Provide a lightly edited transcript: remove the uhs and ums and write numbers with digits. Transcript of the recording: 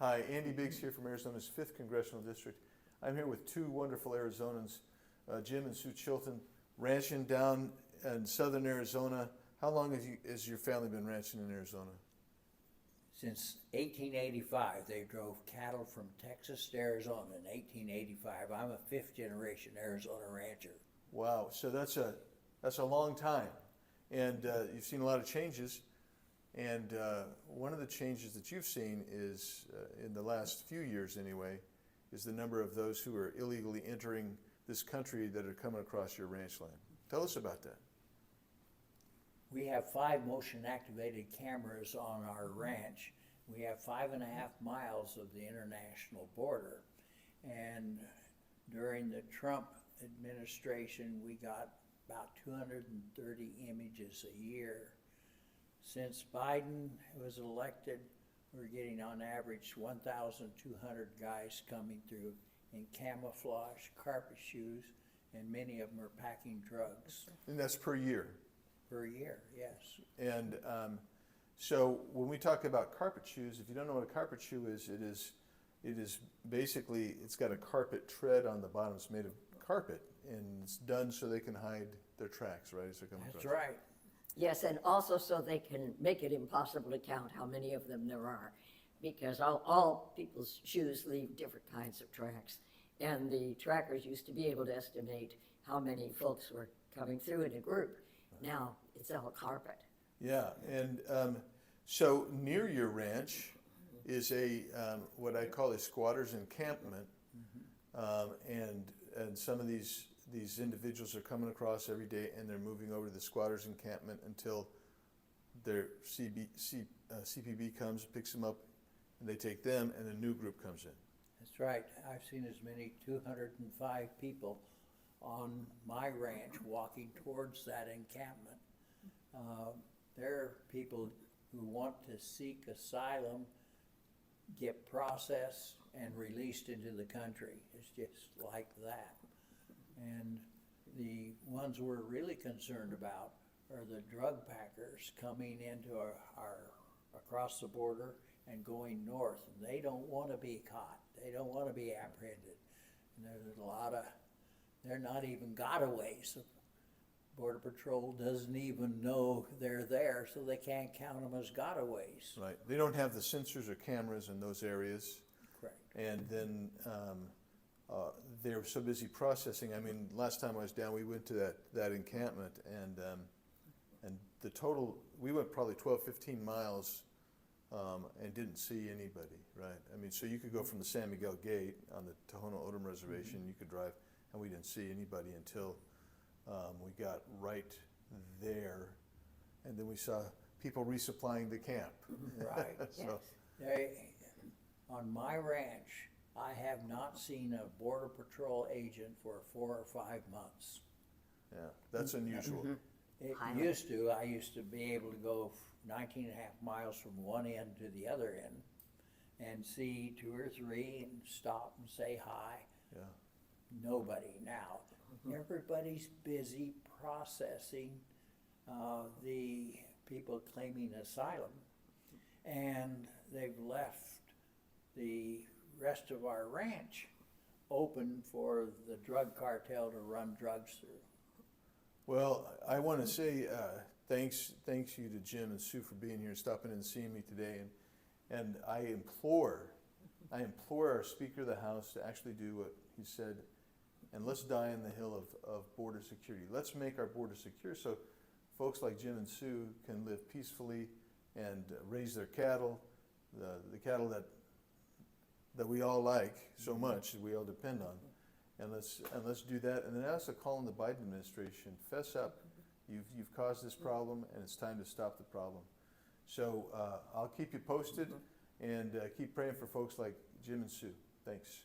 Hi, Andy Biggs here from Arizona's 5th Congressional District. I'm here with two wonderful Arizonans, Jim and Sue Chilton, ranching down in southern Arizona. How long has your family been ranching in Arizona? Since 1885, they drove cattle from Texas to Arizona in 1885. I'm a fifth generation Arizona rancher. Wow, so that's a long time, and you've seen a lot of changes. And one of the changes that you've seen is, in the last few years anyway, is the number of those who are illegally entering this country that are coming across your ranch land. Tell us about that. We have 5 motion-activated cameras on our ranch. We have 5.5 miles of the international border. And during the Trump administration, we got about 230 images a year. Since Biden was elected, we're getting on average 1,200 guys coming through in camouflage, carpet shoes, and many of them are packing drugs. And that's per year? Per year, yes. And so when we talk about carpet shoes, if you don't know what a carpet shoe is, it is basically, it's got a carpet tread on the bottom. It's made of carpet, and it's done so they can hide their tracks, right? That's right. Yes, and also so they can make it impossible to count how many of them there are, because all people's shoes leave different kinds of tracks, and the trackers used to be able to estimate how many folks were coming through in a group. Now it's all carpet. Yeah, and so near your ranch is a what I call a squatters encampment, and some of these individuals are coming across every day, and they're moving over to the squatters encampment until their CPB comes, picks them up, and they take them, and a new group comes in. That's right. I've seen as many 205 people on my ranch walking towards that encampment. There are people who want to seek asylum, get processed, and released into the country. It's just like that. And the ones we're really concerned about are the drug packers coming into our across the border and going north. And they don't want to be caught. They don't want to be apprehended. And there's a lot of, they're not even gotaways. Border Patrol doesn't even know they're there, so they can't count them as gotaways. Right. They don't have the sensors or cameras in those areas. Correct. And then they're so busy processing. I mean, last time I was down, we went to that encampment, and the total, we went probably 12, 15 miles and didn't see anybody, right? I mean, so you could go from the San Miguel Gate on the Tohono O'odham Reservation, you could drive, and we didn't see anybody until we got right there, and then we saw people resupplying the camp. Right. So, On my ranch, I have not seen a Border Patrol agent for 4 or 5 months. yeah, that's unusual. I used to be able to go 19.5 miles from one end to the other end and see 2 or 3 and stop and say hi. Yeah. Nobody now. Everybody's busy processing the people claiming asylum, and they've left the rest of our ranch open for the drug cartel to run drugs through. Well, I want to say thanks you to Jim and Sue for being here and stopping in and seeing me today, and I implore our Speaker of the House to actually do what he said, and let's die on the hill of border security. Let's make our border secure so folks like Jim and Sue can live peacefully and raise their cattle, the cattle that we all like so much, that we all depend on. And let's do that. And then I also call on the Biden administration, fess up. You've caused this problem, and it's time to stop the problem. So I'll keep you posted, and keep praying for folks like Jim and Sue. Thanks.